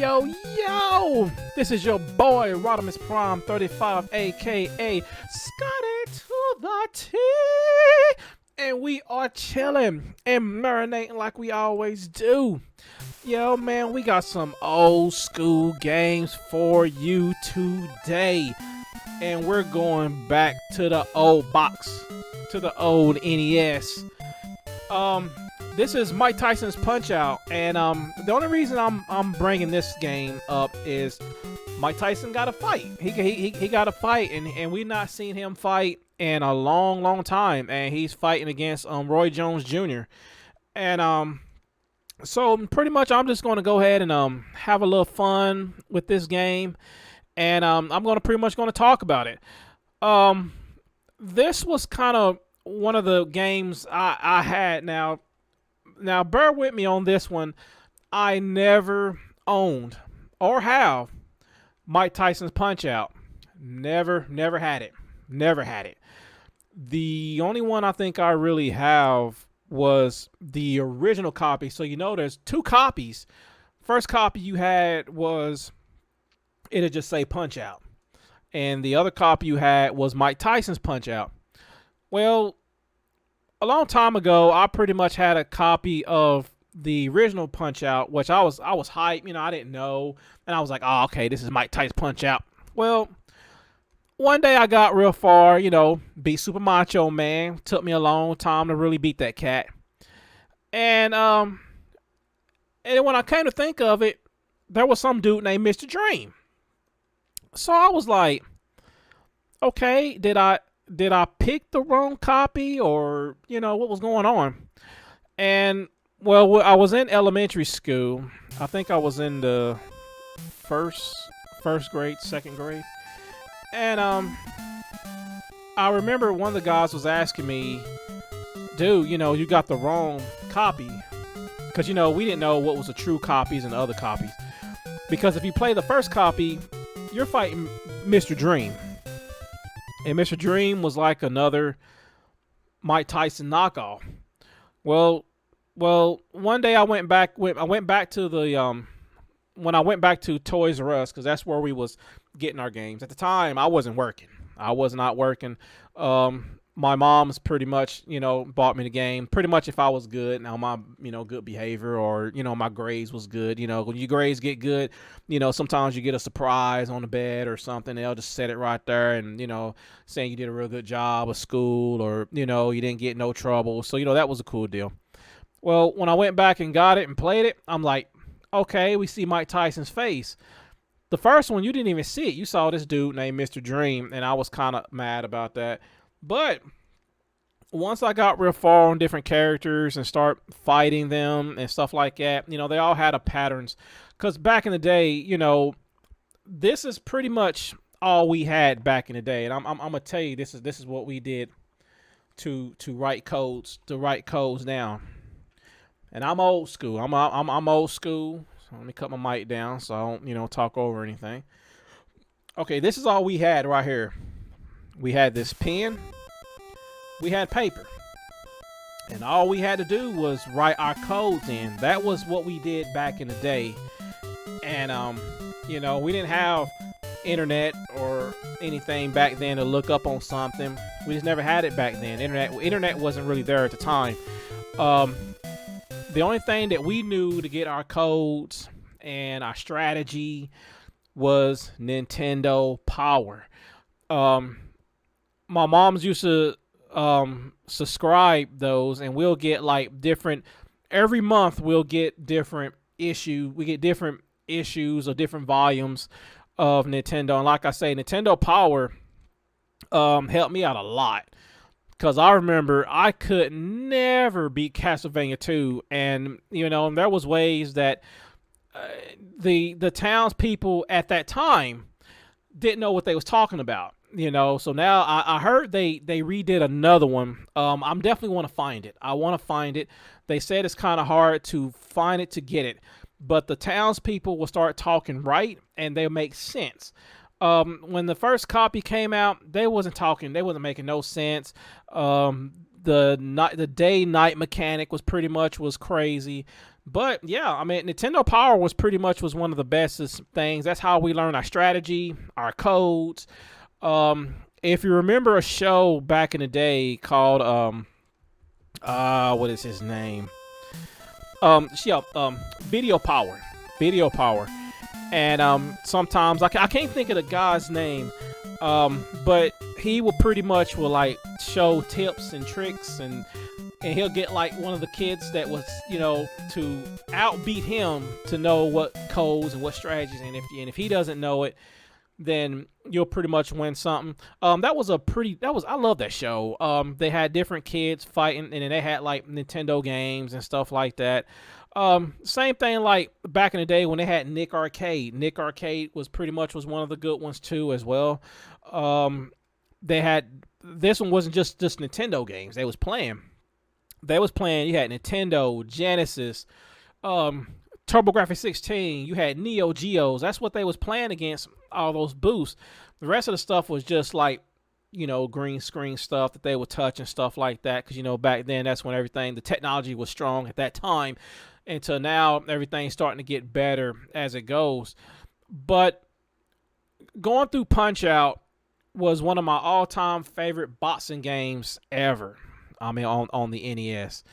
Yo! This is your boy, Rodimus Prime 35, aka Scotty to the T. And we are chilling and marinating like we always do. Yo, man, we got some old school games for you today. And we're going back to the old box, to the old NES. This is Mike Tyson's Punch-Out, and the only reason I'm bringing this game up is Mike Tyson got a fight. He got a fight, and we've not seen him fight in a long time, and he's fighting against Roy Jones Jr. And so pretty much I'm just going to go ahead and have a little fun with this game, and I'm pretty much going to talk about it. This was kind of one of the games I had. Now, bear with me on this one. I never owned or have Mike Tyson's Punch-Out. Never had it. Never had it. The only one I think I really have was the original copy. So, there's two copies. First copy you had was, it'll just say Punch-Out. And the other copy you had was Mike Tyson's Punch-Out. Well, a long time ago, I pretty much had a copy of the original Punch-Out, which I was hyped. I didn't know, and I was like, "Oh, okay, this is Mike Tyson's Punch-Out." Well, one day I got real far, beat Super Macho Man. Took me a long time to really beat that cat, and when I came to think of it, there was some dude named Mr. Dream. So I was like, "Okay, did I pick the wrong copy, or what was going on?" And well, I was in elementary school. I think I was in the first grade, second grade, and I remember one of the guys was asking me, "Dude, you got the wrong copy," because we didn't know what was the true copies and the other copies. Because if you play the first copy, you're fighting Mr. Dream. And Mr. Dream was like another Mike Tyson knockoff. Well, one day I went back to the when I went back to Toys R Us, because that's where we was getting our games. At the time, I wasn't working. I was not working. My mom's pretty much, bought me the game. Pretty much if I was good, now my, good behavior, or, my grades was good. When your grades get good, sometimes you get a surprise on the bed or something. They'll just set it right there and, saying you did a real good job of school, or, you didn't get no trouble. So, that was a cool deal. Well, when I went back and got it and played it, I'm like, okay, we see Mike Tyson's face. The first one, you didn't even see it. You saw this dude named Mr. Dream, and I was kind of mad about that. But once I got real far on different characters and start fighting them and stuff like that, they all had a patterns. Because back in the day, this is pretty much all we had back in the day. And I'm gonna tell you, this is what we did to write codes down. And I'm old school. I'm old school. So let me cut my mic down so I don't talk over anything. Okay, this is all we had right here. We had this pen. We had paper. And all we had to do was write our codes in. That was what we did back in the day. And, we didn't have internet or anything back then to look up on something. We just never had it back then. Internet wasn't really there at the time. The only thing that we knew to get our codes and our strategy was Nintendo Power. My mom's used to subscribe those, and we'll get like different, every month we'll get different issues or different volumes of Nintendo. And like I say, Nintendo Power helped me out a lot, because I remember I could never beat Castlevania 2, and there was ways that the townspeople at that time didn't know what they was talking about. So now I heard they redid another one. I'm definitely want to find it. I want to find it. They said it's kind of hard to find it, to get it, but the townspeople will start talking right, and they'll make sense. When the first copy came out, they wasn't talking. They wasn't making no sense. The day-night mechanic was crazy, But yeah, I mean, Nintendo Power was pretty much was one of the bestest things. That's how we learned our strategy, our codes. If you remember a show back in the day called what is his name? Yeah, Video Power, and sometimes I can't think of the guy's name, but he will pretty much will like show tips and tricks, and he'll get like one of the kids that was, to outbeat him to know what codes and what strategies, and if he doesn't know it, then you'll pretty much win something. I love that show. They had different kids fighting, and then they had like Nintendo games and stuff like that. Same thing like back in the day when they had Nick Arcade. Nick Arcade was one of the good ones too as well. They had this one wasn't just Nintendo games. They was playing. You had Nintendo, Genesis, TurboGrafx 16. You had Neo Geos. That's what they was playing against, all those boosts. The rest of the stuff was just like, green screen stuff that they would touch and stuff like that. Because, back then, that's when the technology was strong at that time. Until now, everything's starting to get better as it goes. But going through Punch-Out was one of my all-time favorite boxing games ever. I mean, on the NES.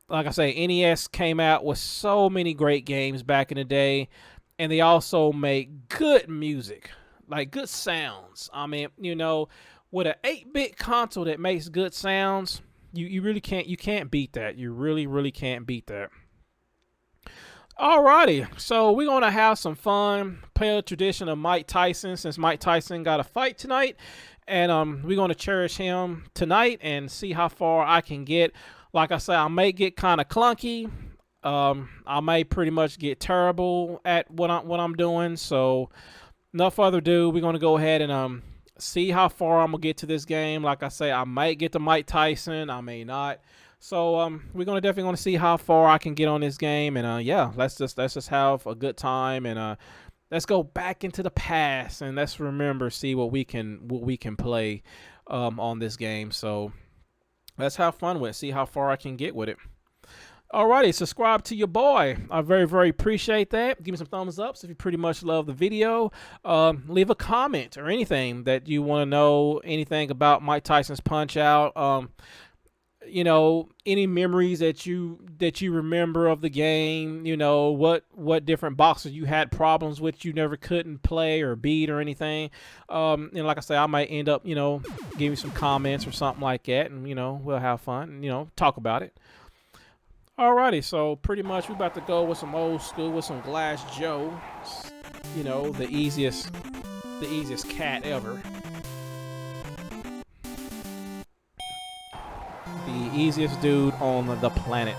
Like I say, NES came out with so many great games back in the day, and they also make good music, like good sounds. I mean, with an 8-bit console that makes good sounds, you really can't beat that. You really can't beat that. Alrighty, so we're gonna have some fun, play a tradition of Mike Tyson, since Mike Tyson got a fight tonight, and we're gonna cherish him tonight and see how far I can get. Like I said, I may get kind of clunky. I may pretty much get terrible at what I'm doing. So, no further ado, we're gonna go ahead and see how far I'm gonna get to this game. Like I say, I might get to Mike Tyson, I may not. So we're definitely gonna see how far I can get on this game, and yeah, let's just have a good time, and let's go back into the past and let's see what we can play on this game. So let's have fun with it, see how far I can get with it. Alrighty, subscribe to your boy. I very appreciate that. Give me some thumbs up if you pretty much love the video. Leave a comment or anything that you want to know, anything about Mike Tyson's Punch-Out. Any memories that you remember of the game, what different boxes you had problems with, you never couldn't play or beat or anything. And like I say, I might end up, give you some comments or something like that, and we'll have fun and talk about it. Alrighty, so pretty much we're about to go with some old school with some Glass Joe. The easiest cat ever. The easiest dude on the planet.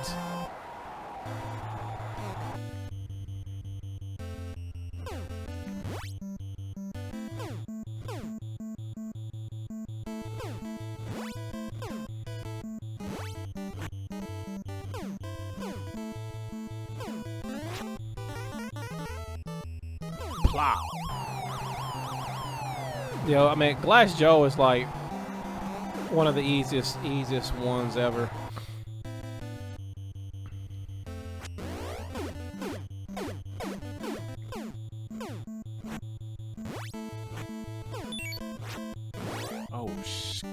Plow. I mean, Glass Joe is like one of the easiest ones ever. Oh,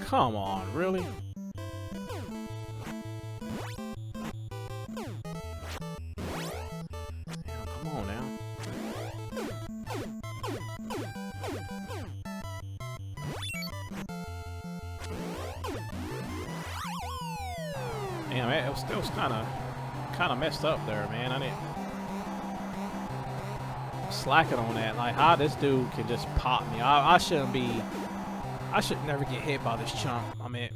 come on, really? Come on now. Damn, it was kind of messed up there, man. I didn't slacking on that. Like, how this dude can just pop me. I should never get hit by this chump. I mean,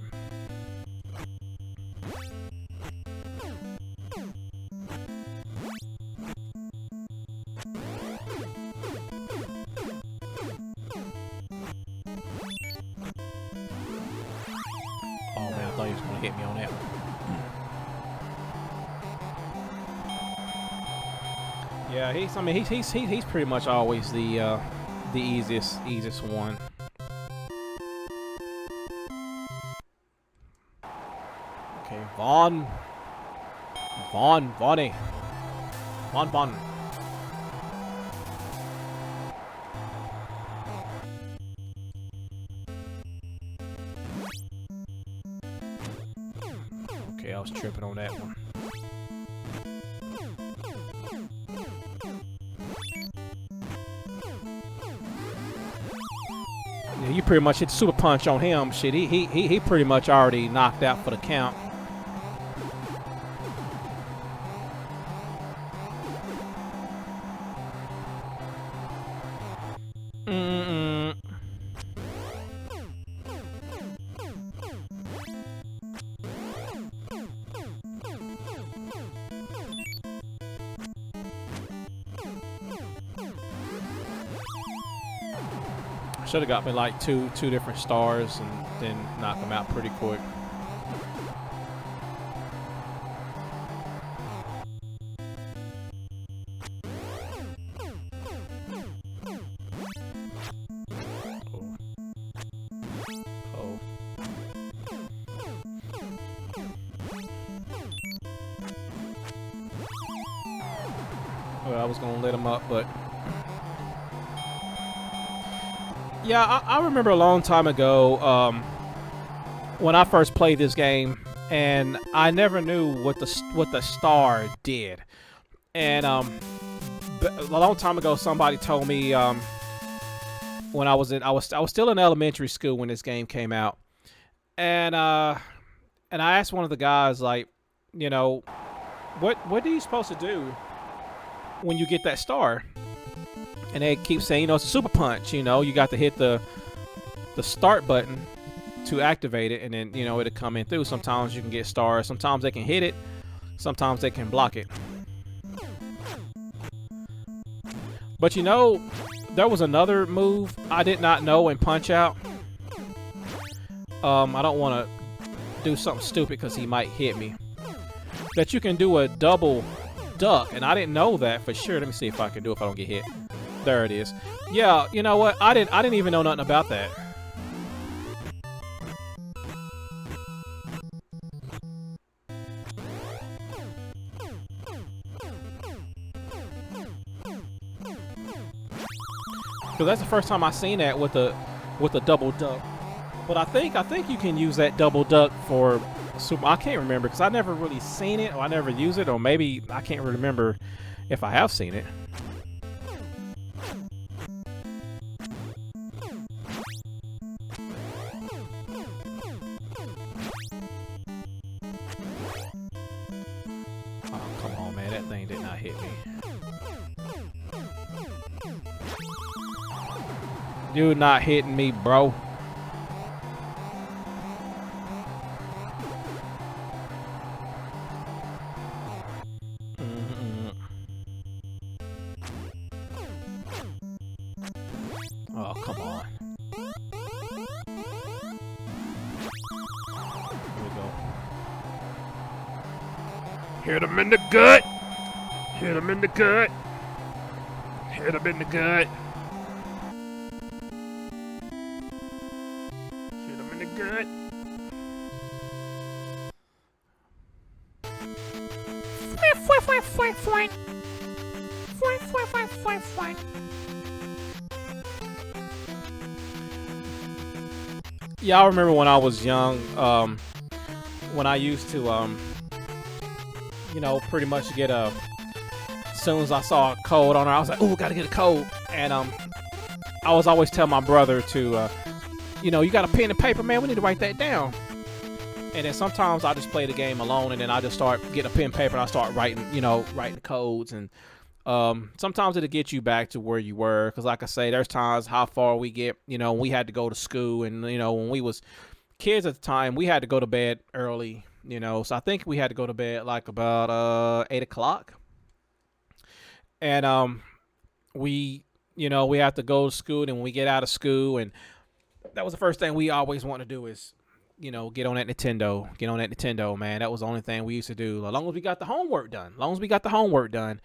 oh man, I thought he was gonna hit me on that one. Yeah, he's pretty much always the easiest one. Okay, Vaughn. Vonnie. Von. Okay, I was tripping on that one. Yeah, you pretty much hit the super punch on him. Shit, he pretty much already knocked out for the count. Should have got me like two different stars and then knock him out pretty quick. Oh. Well, I was gonna let him up, but yeah, I remember a long time ago when I first played this game, and I never knew what the star did. And a long time ago, somebody told me when I was still in elementary school when this game came out, and I asked one of the guys, like, you know, what are you supposed to do when you get that star? And they keep saying, you know, it's a super punch. You know, you got to hit the start button to activate it, and then, you know, it'll come in through. Sometimes you can get stars. Sometimes they can hit it. Sometimes they can block it. But, you know, there was another move I did not know in Punch-Out. I don't want to do something stupid because he might hit me. That you can do a double duck, and I didn't know that for sure. Let me see if I can do it if I don't get hit. There it is. Yeah, you know what? I didn't even know nothing about that. Because that's the first time I seen that with a double duck. But I think you can use that double duck for super. I can't remember because I never really seen it, or I never used it, or maybe I can't remember if I have seen it. You're not hitting me, bro. Oh, come on. Here we go. Hit him in the gut. Hit him in the gut. Hit him in the gut. Good. Yeah, I remember when I was young, when I used to, you know, pretty much get as soon as I saw a code on her, I was like, "Oh, gotta get a code," and I was always telling my brother to. You know, you got a pen and paper, man. We need to write that down. And then sometimes I just play the game alone, and then I just start getting a pen and paper, and I start writing, you know, writing the codes. And sometimes it'll get you back to where you were. Because like I say, there's times how far we get, you know, we had to go to school. And, you know, when we was kids at the time, we had to go to bed early, you know. So I think we had to go to bed like about 8 o'clock. And we, you know, we have to go to school. And when we get out of school, and that was the first thing we always want to do is, you know, get on that Nintendo. Get on that Nintendo, man. That was the only thing we used to do. As long as we got the homework done. As long as we got the homework done,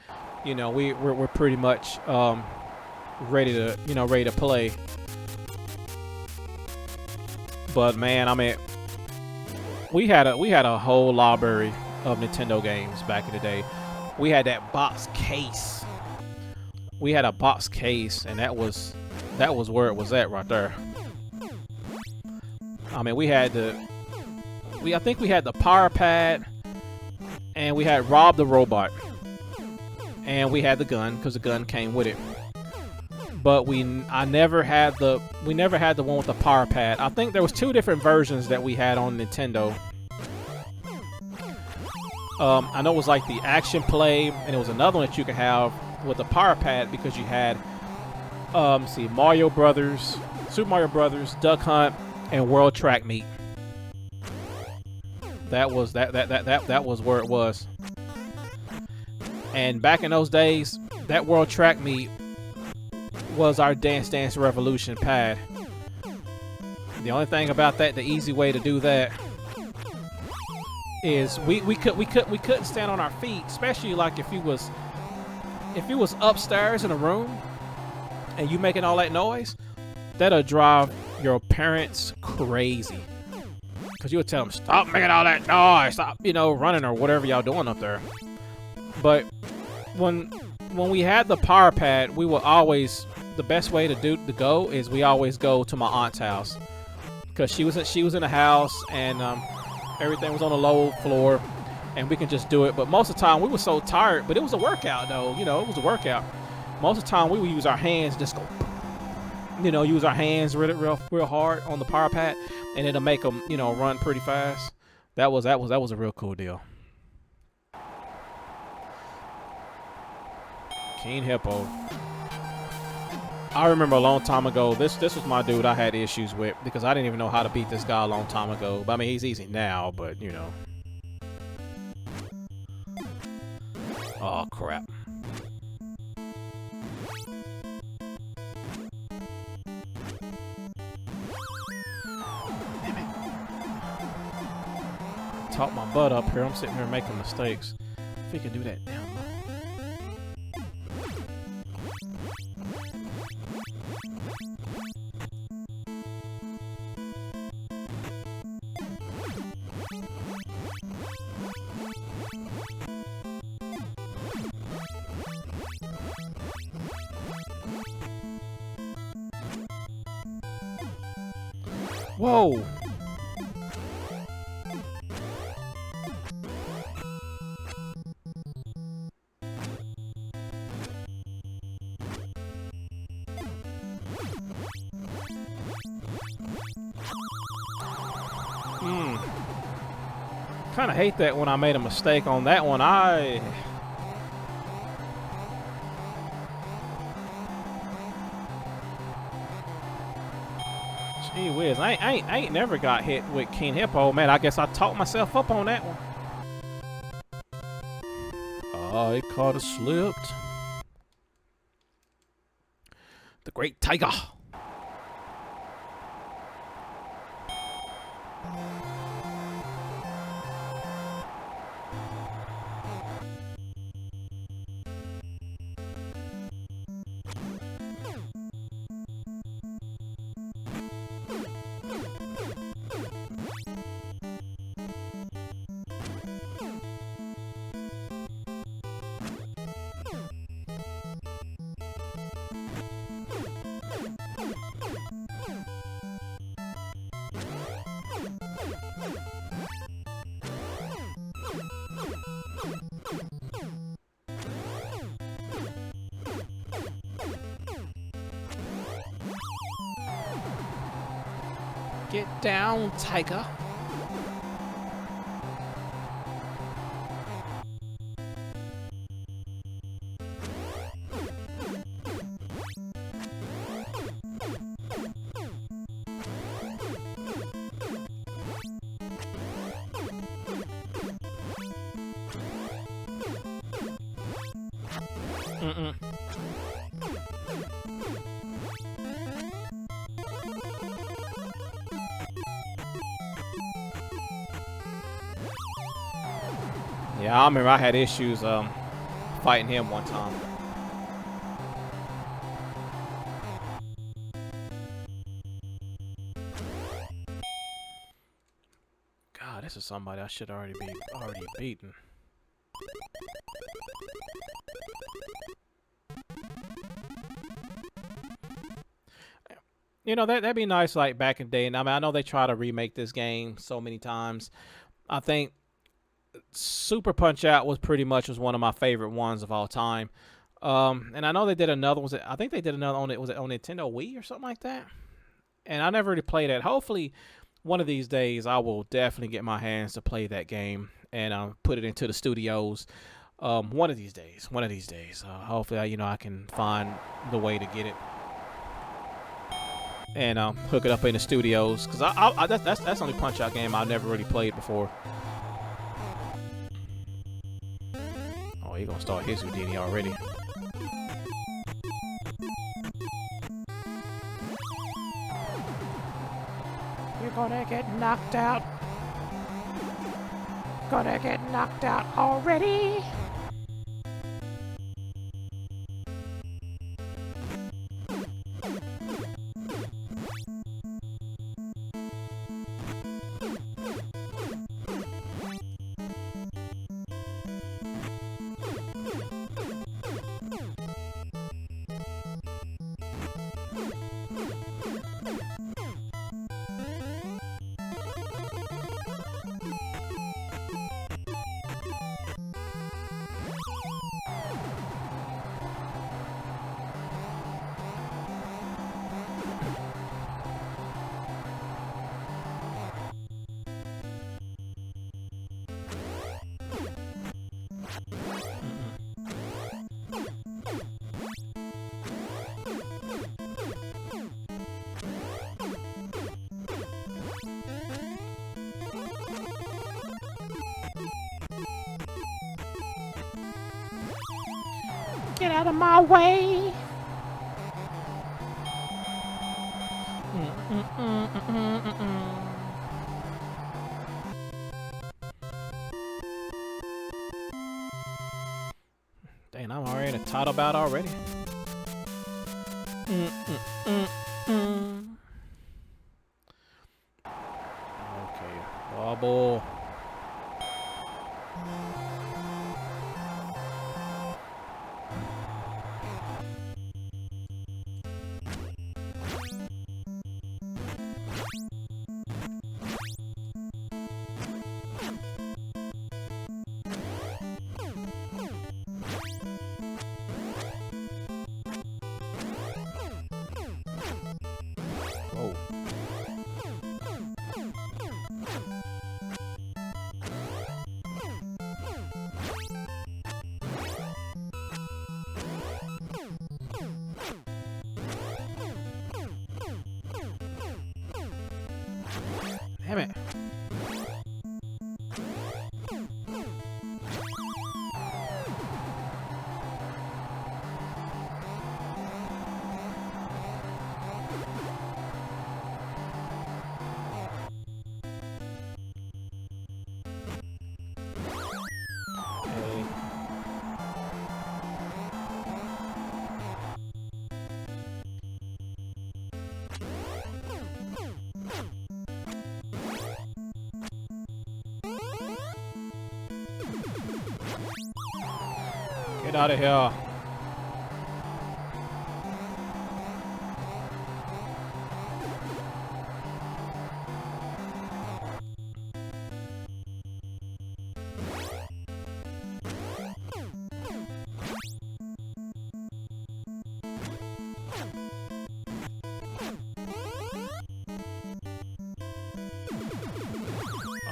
you know, we're pretty much ready to, you know, ready to play. But man, I mean, we had a whole library of Nintendo games back in the day. We had that box case. We had a box case, and that was where it was at right there. I mean, we had I think we had the Power Pad, and we had Rob the Robot, and we had the gun because the gun came with it. But we never had the one with the Power Pad. I think there was 2 different versions that we had on Nintendo. I know it was like the Action Play, and it was another one that you could have with the Power Pad because you had see, Mario Brothers, Super Mario Brothers, Duck Hunt, and World Track Meet. That was that was where it was. And back in those days, that World Track Meet was our Dance Dance Revolution pad. The only thing about that, the easy way to do that is we couldn't stand on our feet, especially like if you was upstairs in a room and you making all that noise, that'll drive your parents crazy. Cause you would tell them, stop making all that noise, stop, running or whatever y'all doing up there. But when we had the Power Pad, we would always, the best way to go is we always go to my aunt's house, cause she was in the house and everything was on the low floor, and we can just do it. But most of the time we were so tired, but it was a workout though. It was a workout. Most of the time we would use our hands, just go, use our hands real hard on the Power Pad, and it'll make them, run pretty fast. That was a real cool deal. King Hippo. I remember a long time ago, this was my dude I had issues with because I didn't even know how to beat this guy a long time ago. But I mean, he's easy now, but Oh, crap. Damn it. Taught my butt up here. I'm sitting here making mistakes. If we can do that down low. Whoa! Kind of hate that when I made a mistake on that one. Gee whiz, I ain't never got hit with King Hippo, man. I guess I taught myself up on that one. Oh, it caught a slipped. The Great Tiger. Get down, Tiger. Yeah, I remember I had issues fighting him one time. God, this is somebody I should already be beaten. You know, that'd be nice, like back in the day. And I mean, I know they try to remake this game so many times. I think Super Punch Out was one of my favorite ones of all time. And I know they did another one. I think they did another on it. Was it on Nintendo Wii or something like that? And I never really played that. Hopefully, one of these days, I will definitely get my hands to play that game and put it into the studios. One of these days. One of these days. Hopefully, you know, I can find the way to get it and hook it up in the studios. Because that's the only Punch Out game I've never really played before. Oh, he's gonna start his Houdini already. You're gonna get knocked out. Gonna get knocked out already. Get out of my way! Dang, I'm already in a title bout already. Okay, bubble. Whoa. Damn it. Okay. Get out of here.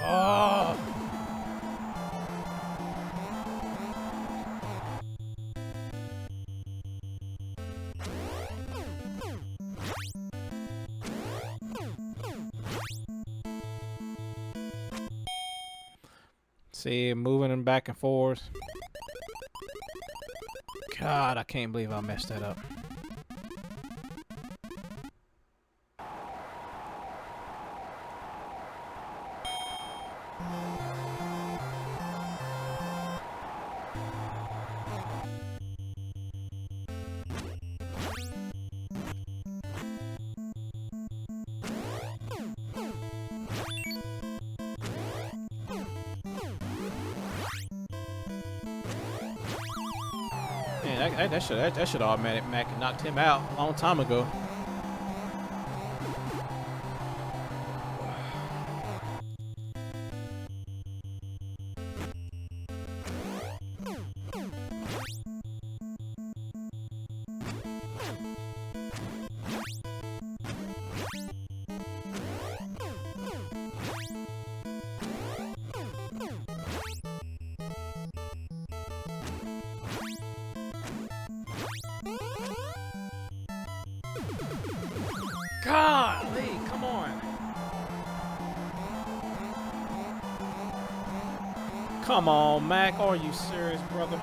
Oh. See, moving them back and forth. God, I can't believe I messed that up. Man, that should automatic Mac knocked him out a long time ago. Golly, come on. Come on, Mac. Are you serious, brother?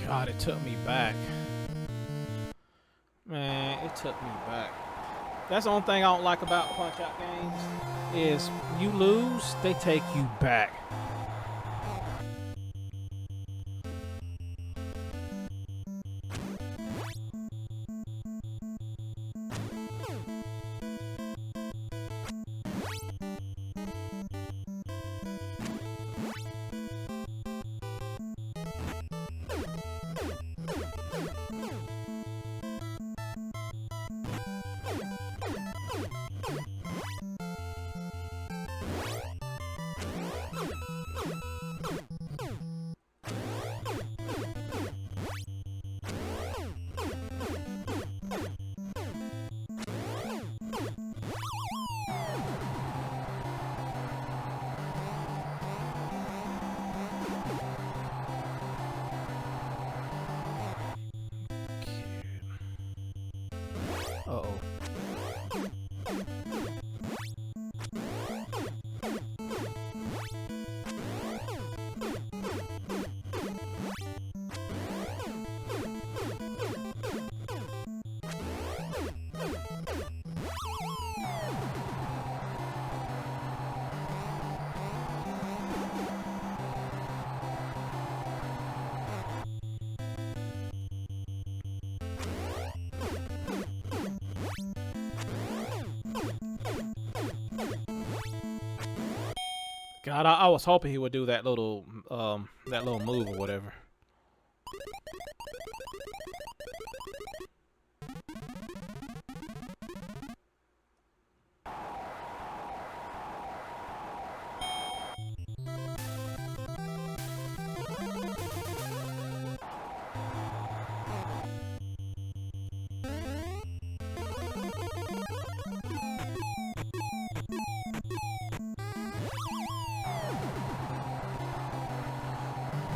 God, it took me back. Man, it took me back. That's the only thing I don't like about Punch-Out games is you lose, they take you back. Uh-oh. God, I was hoping he would do that little move or whatever.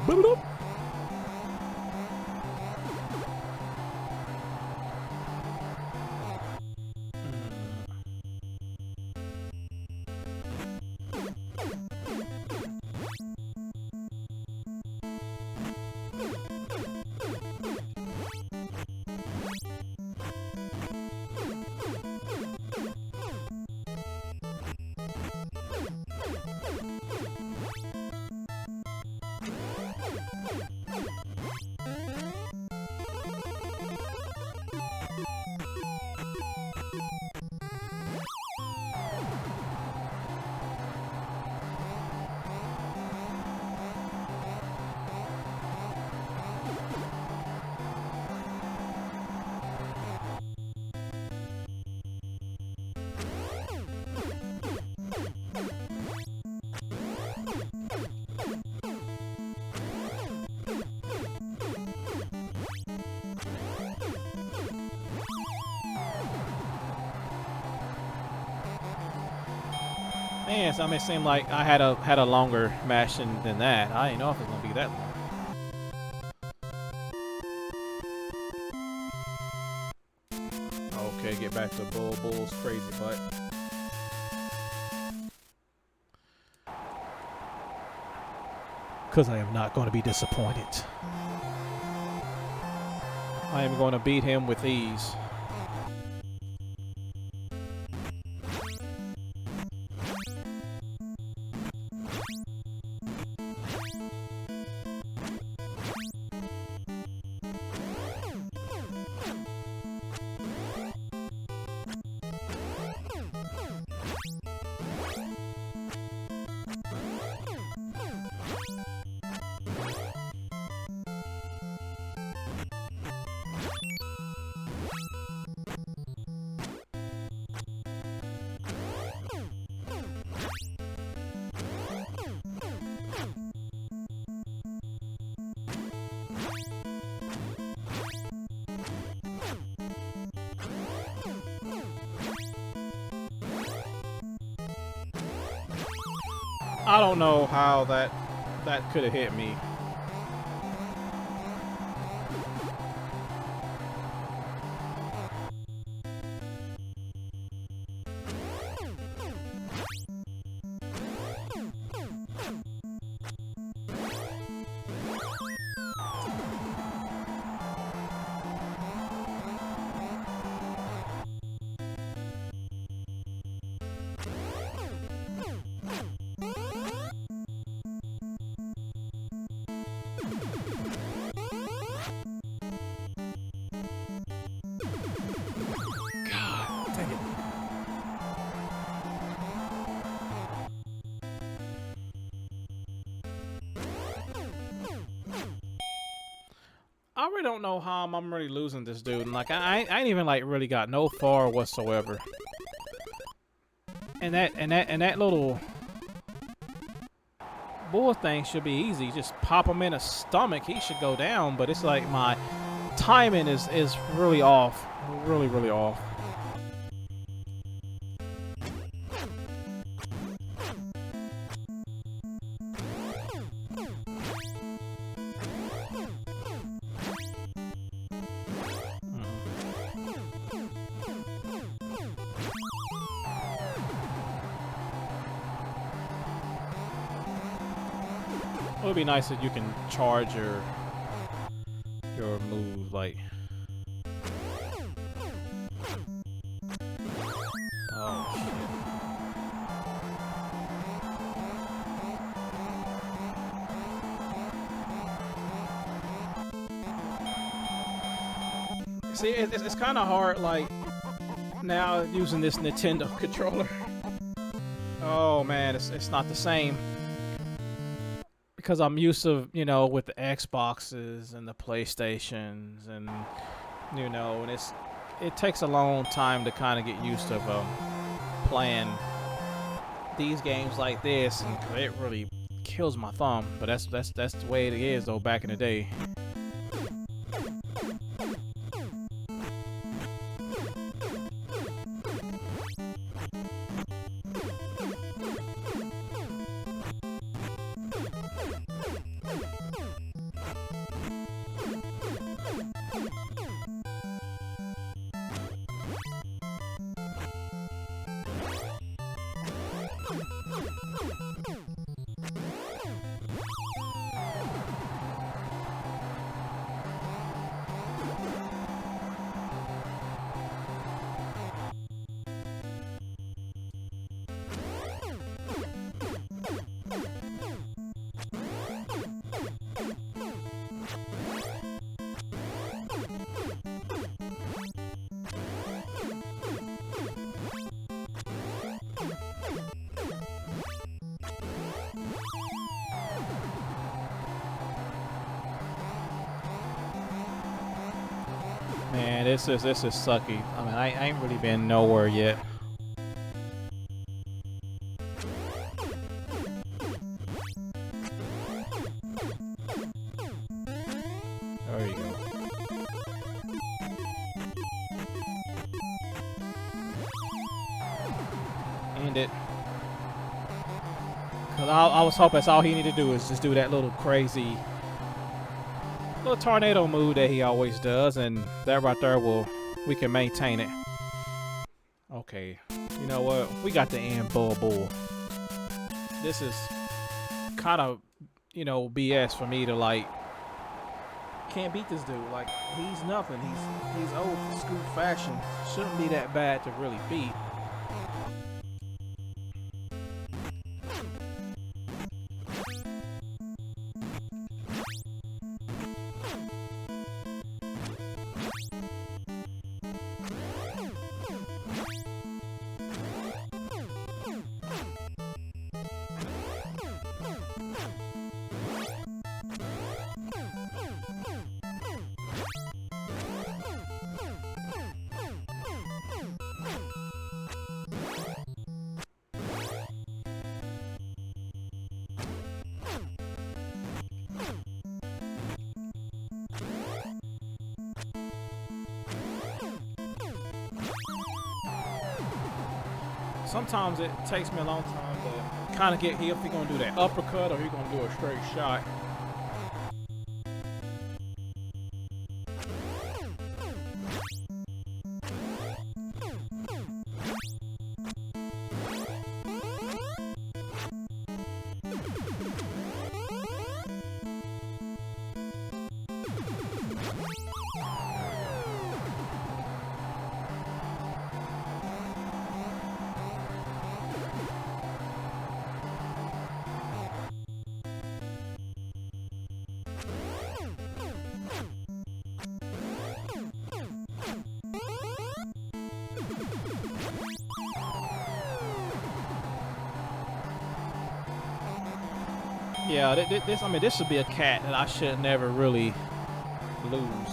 Boop. Man, so it seemed like I had a longer match than that. I didn't know if it was gonna be that long. Okay, get back to Bull's crazy butt. Because I am not going to be disappointed. I am going to beat him with ease. I don't know how that could have hit me. God, dang it. I really don't know how I'm really losing this dude. And like I ain't even like really got no far whatsoever. And that little bull thing should be easy. Just pop him in the stomach. He should go down. But it's like my timing is really off. Really off. It would be nice if you can charge your move like. Oh shit. See, it's kind of hard like now using this Nintendo controller. Oh man, it's not the same. Because I'm used to, you know, with the Xboxes and the PlayStations and, you know, and it takes a long time to kind of get used to playing these games like this, and it really kills my thumb. But that's the way it is though back in the day. Man, this is sucky. I mean, I ain't really been nowhere yet. There you go. End it. Cause I was hoping that's all he needed to do is just do that little crazy little tornado move that he always does, and that right there we can maintain it. Okay, you know what? We got the end, bull. This is kind of, you know, BS for me to like. Can't beat this dude. Like he's nothing. He's old school fashion. Shouldn't be that bad to really beat. Sometimes it takes me a long time to kind of get if he's gonna do that uppercut or he's gonna do a straight shot. Yeah, this I mean, this should be a cat that I should never really lose.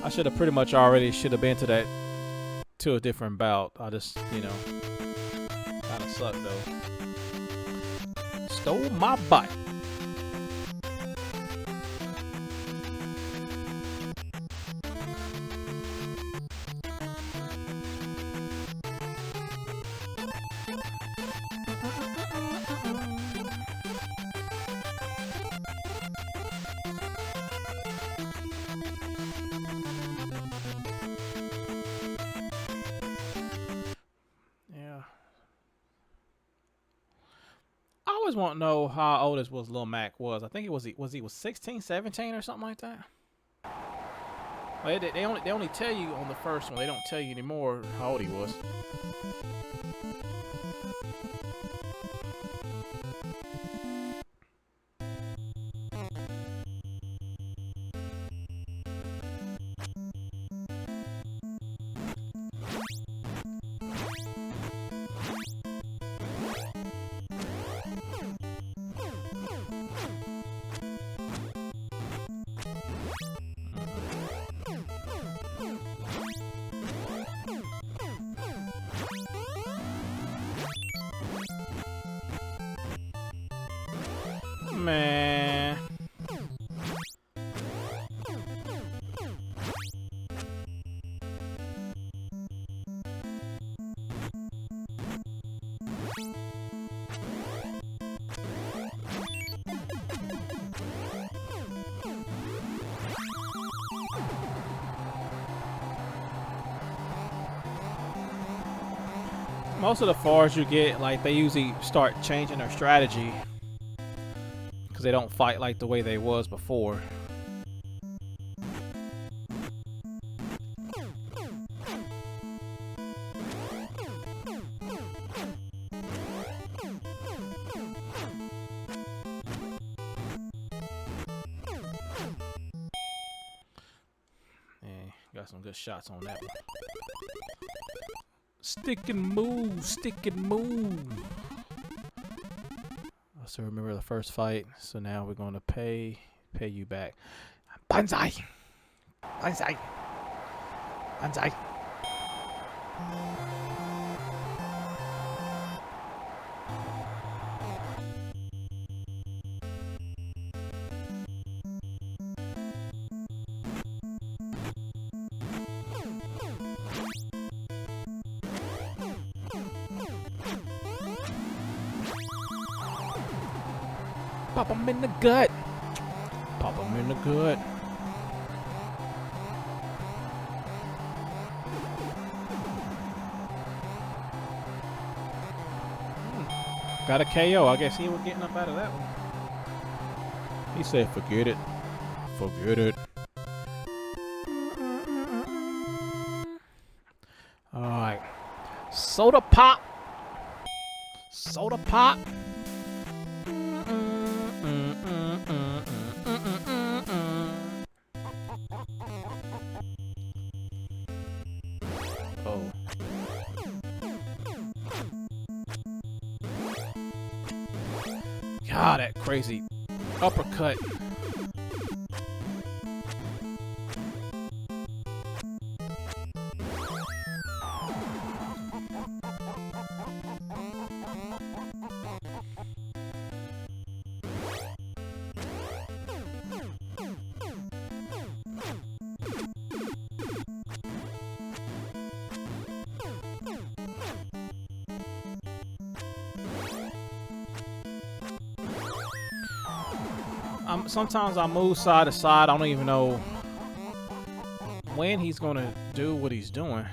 I should have pretty much already should have been to a different bout. I just, you know, kind of sucked though. Stole my bike. I always want to know how old this was Lil Mac was. I think he was 16, 17 or something like that. Well, they only tell you on the first one. They don't tell you anymore how old he was. Man. Most of the fours you get, like, they usually start changing their strategy because they don't fight like the way they was before. Yeah, got some good shots on that one. Stick and move, stick and move. I still remember the first fight, so now we're gonna pay you back. Banzai! Banzai! Banzai! Pop him in the gut. Pop him in the gut. Got a KO. I guess he was getting up out of that one. He said, forget it. Forget it. Alright. Soda pop. Soda pop. Oh. God, that crazy uppercut. sometimes I move side to side. I don't even know when he's gonna do what he's doing.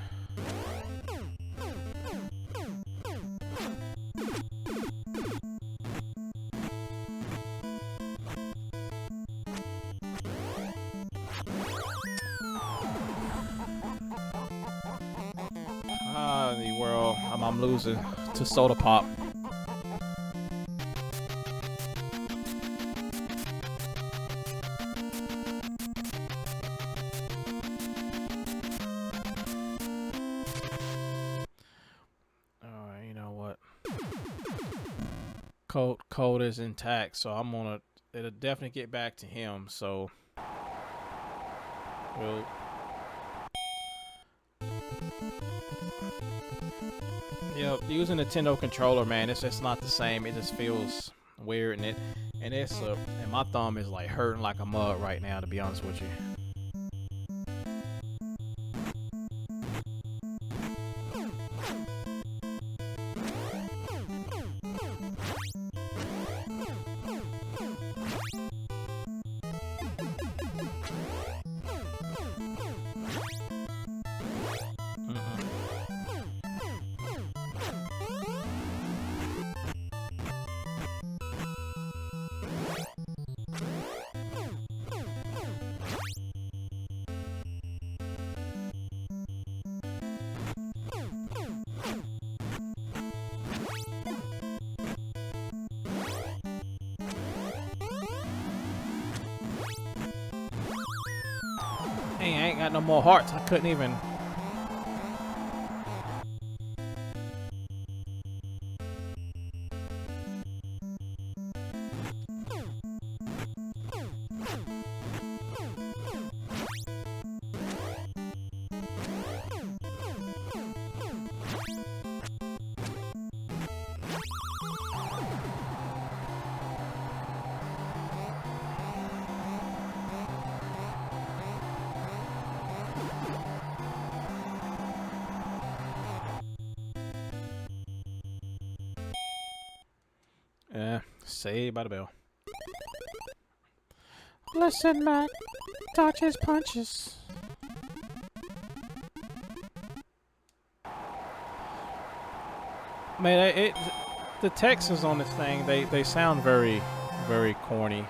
Ah, the world. I'm losing to Soda Pop. Alright, you know what? Code is intact, so I'm gonna. It'll definitely get back to him. So, well. Yeah, using a Nintendo controller, man, it's just not the same. It just feels weird, and and my thumb is like hurting like a mug right now, to be honest with you. Dang, I ain't got no more hearts. I couldn't even. Saved by the bell. Listen, Mac. Dodge his punches. Man, the Texans on this thing, they sound very, very corny.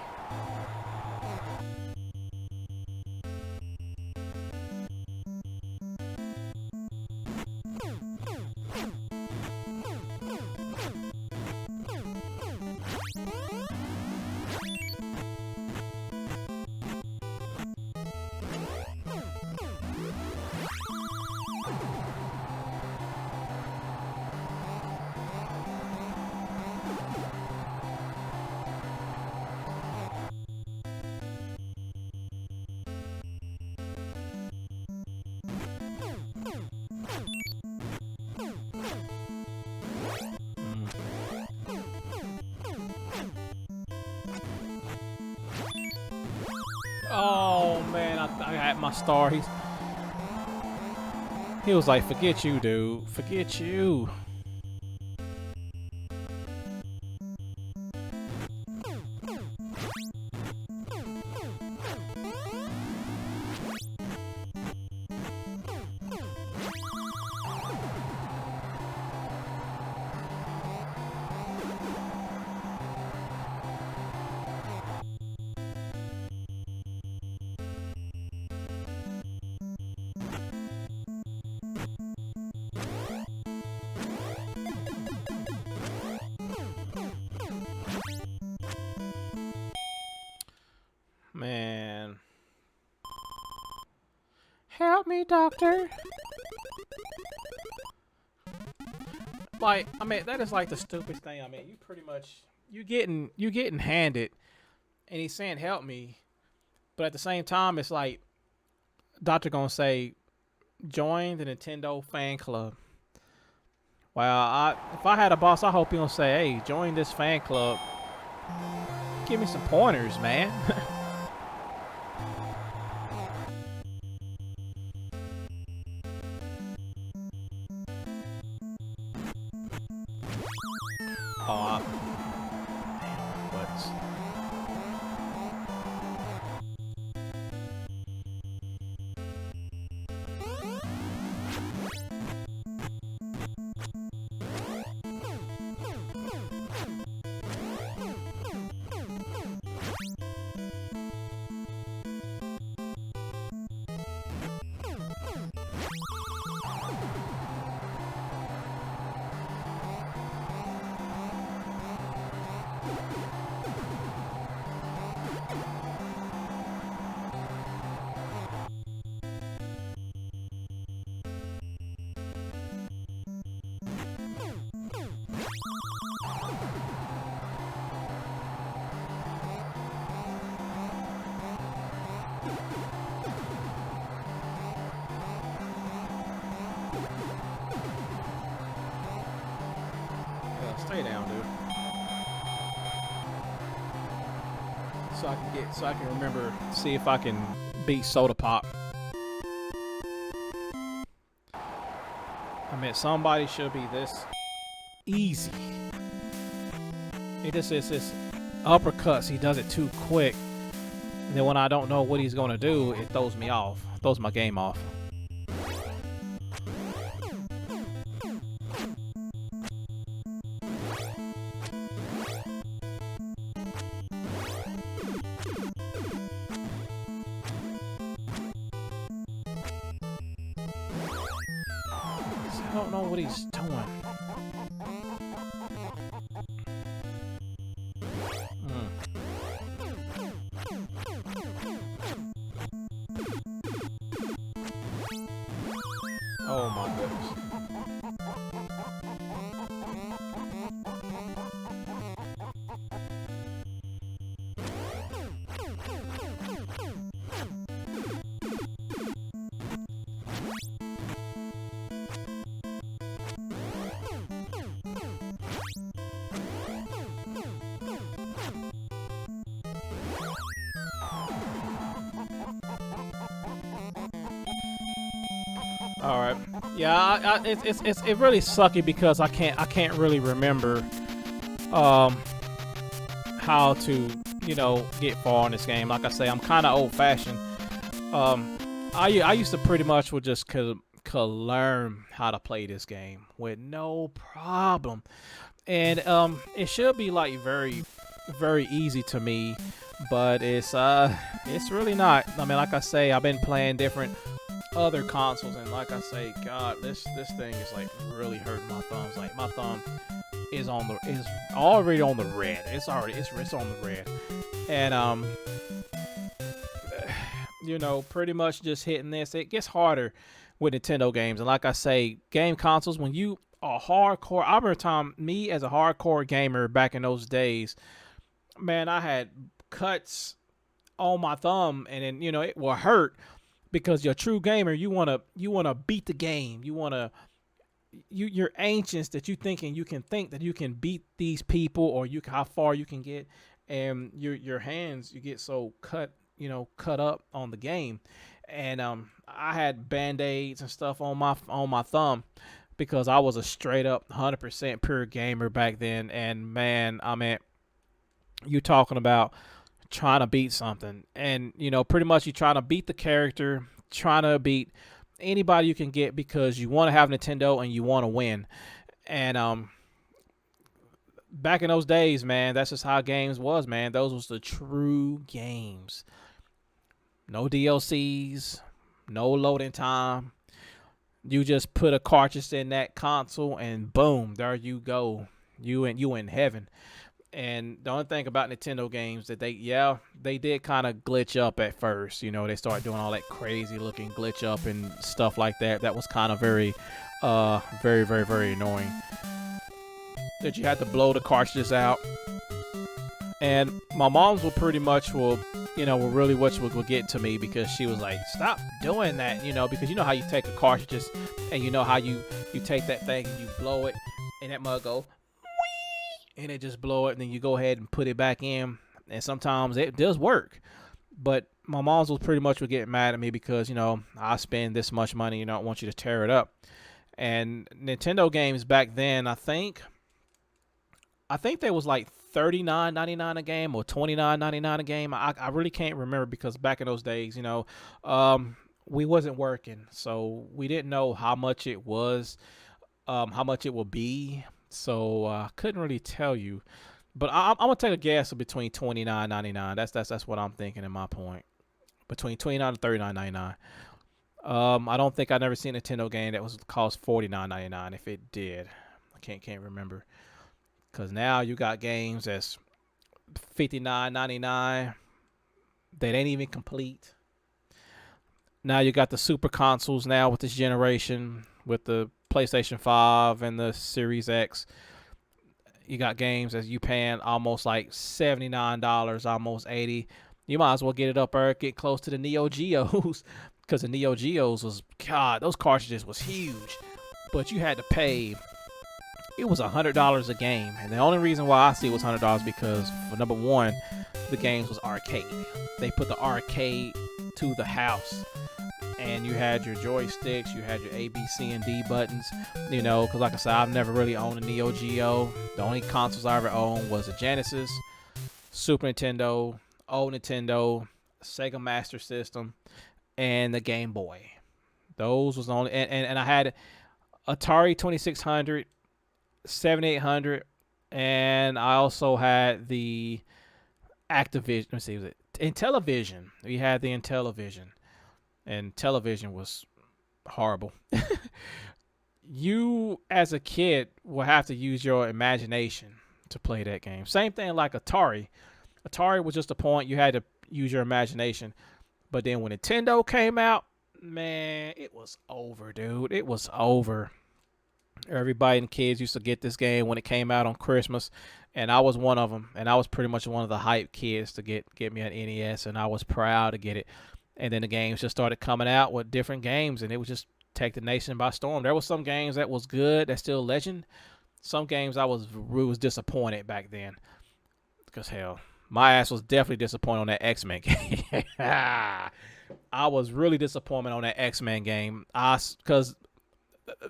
Oh man, I had my star. He was like, "Forget you, dude. Forget you." Man. Help me, doctor. Like, I mean, that is like the stupidest thing. I mean, you pretty much you getting handed, and he's saying help me, but at the same time, it's like doctor gonna say join the Nintendo fan club. Well, if I had a boss, I hope he gonna say, hey, join this fan club. Give me some pointers, man. Oh, damn, butts. Stay down, dude. So I can remember, see if I can beat Soda Pop. I mean, somebody should be this easy. It just is this uppercuts. He does it too quick. And then when I don't know what he's gonna do, it throws me off. Throws my game off. I don't know what he's doing. Oh my goodness. All right. Yeah, it's really sucky because I can't really remember how to get far in this game. Like I say, I'm kind of old fashioned. I used to pretty much would just could learn how to play this game with no problem, and it should be like very easy to me, but it's really not. I mean, like I say, I've been playing different other consoles, and like I say, God, this thing is like really hurting my thumbs. Like my thumb is already on the red. It's on the red, and pretty much just hitting this. It gets harder with Nintendo games, and like I say, game consoles. When you are hardcore, I remember me as a hardcore gamer back in those days, man, I had cuts on my thumb, and then it will hurt. Because you're a true gamer, you wanna beat the game. You're anxious that you think that you can beat these people, or how far you can get, and your hands, you get so cut up on the game. And I had band-aids and stuff on my thumb because I was a straight up 100% pure gamer back then. And man, I mean, you talking about trying to beat something, and pretty much you trying to beat the character, trying to beat anybody you can get because you want to have Nintendo and you want to win. And back in those days, man, that's just how games was, man. Those was the true games. No DLCs, no loading time. You just put a cartridge in that console and boom, there you go. You in heaven. And the only thing about Nintendo games that they did kind of glitch up at first. They started doing all that crazy looking glitch up and stuff like that. That was kind of very annoying. That you had to blow the cartridges out. And my mom's will really will get to me because she was like, stop doing that, because how you take a cartridge and how you take that thing and you blow it and that mug go, and it just blow it, and then you go ahead and put it back in, and sometimes it does work. But my mom's was pretty much would get mad at me because I spend this much money, I want you to tear it up. And Nintendo games back then, I think they was like $39.99 a game or $29.99 a game. I really can't remember because back in those days, we wasn't working, so we didn't know how much it was, how much it would be. So I couldn't really tell you, but I'm gonna take a guess of between $29.99. That's what I'm thinking in my point. Between $29 and $39.99. I don't think I never seen a Nintendo game that was cost $49.99. If it did, I can't remember. Cause now you got games that's $59.99. That ain't even complete. Now you got the super consoles now with this generation with the PlayStation 5 and the Series X. You got games as you paying almost like $79, almost $80. You might as well get it up there, get close to the Neo Geos, because the Neo Geos was, God, those cartridges was huge. But you had to pay it was $100 a game, and the only reason why I see it was $100 because for number one, the games was arcade. They put the arcade to the house, and you had your joysticks, you had your A, B, C, and D buttons. Because like I said, I've never really owned a Neo Geo. The only consoles I ever owned was a Genesis, Super Nintendo, old Nintendo, Sega Master System, and the Game Boy. Those was the only, and I had Atari 2600, 7800, and I also had the Activision. Let's see, was it Intellivision? We had the Intellivision, and television was horrible. You, as a kid, will have to use your imagination to play that game. Same thing like Atari. Atari was just a point you had to use your imagination. But then when Nintendo came out, man, it was over, dude. It was over. Everybody and kids used to get this game when it came out on Christmas, and I was one of them. And I was pretty much one of the hype kids to get me an NES, and I was proud to get it. And then the games just started coming out with different games, and it was just take the nation by storm. There was some games that was good, that's still legend. Some games I was disappointed back then, because hell, my ass was definitely disappointed on that X-Men game. I was really disappointed on that X-Men game. Because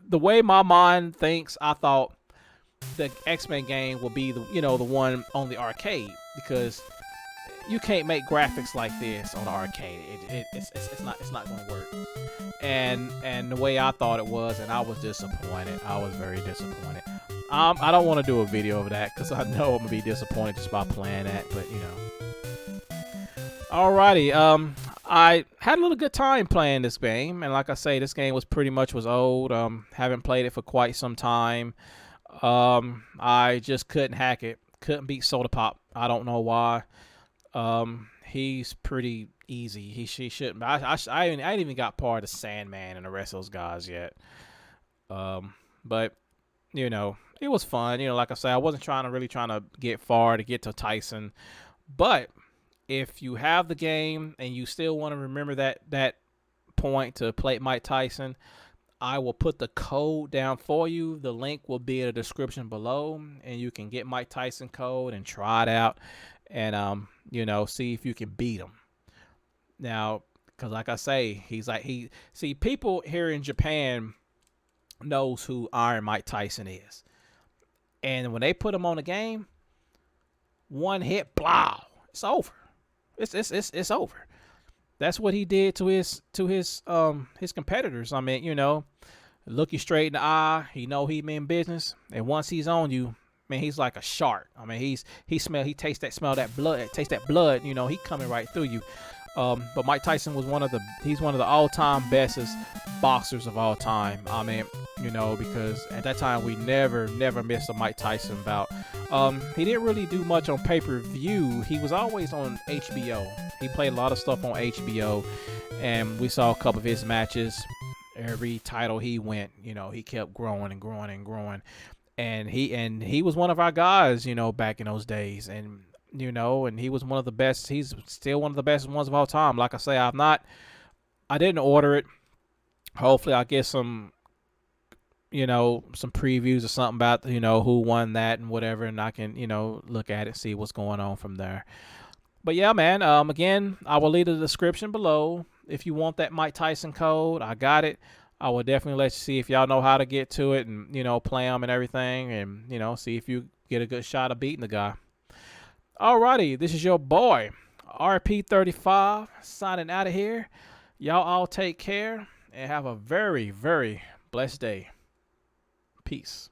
the way my mind thinks, I thought the X-Men game would be the one on the arcade, because you can't make graphics like this on the arcade. It's not going to work. And the way I thought it was, and I was disappointed. I was very disappointed. I don't want to do a video of that because I know I'm gonna be disappointed just by playing that. But alrighty. I had a little good time playing this game, and like I say, this game was pretty much old. Haven't played it for quite some time. I just couldn't hack it. Couldn't beat Soda Pop. I don't know why. He's pretty easy. He shouldn't. I ain't even got part of Sandman and the rest of those guys yet. But it was fun. Like I said, I wasn't trying to get far to get to Tyson. But if you have the game and you still want to remember that point to play Mike Tyson, I will put the code down for you. The link will be in the description below, and you can get Mike Tyson code and try it out, and see if you can beat him. Now, because like I say, people here in Japan knows who Iron Mike Tyson is, and when they put him on a game, one hit, blah, it's over. It's over. That's what he did to his competitors. I mean, look you straight in the eye. He know he mean business, and once he's on you, man, he's like a shark. I mean, he tastes that blood. He coming right through you. But Mike Tyson was one of the all-time bestest boxers of all time. I mean, because at that time we never missed a Mike Tyson bout. He didn't really do much on pay-per-view. He was always on HBO. He played a lot of stuff on HBO, and we saw a couple of his matches. Every title he went, he kept growing and growing and growing. And he was one of our guys, back in those days. And and he was one of the best. He's still one of the best ones of all time. Like I say, I didn't order it. Hopefully I'll get some previews or something about, who won that and whatever. And I can, look at it, see what's going on from there. But yeah, man, again, I will leave the description below. If you want that Mike Tyson code, I got it. I will definitely let you see if y'all know how to get to it and, play them and everything. And, see if you get a good shot of beating the guy. Alrighty, this is your boy, RP35, signing out of here. Y'all all take care and have a very, very blessed day. Peace.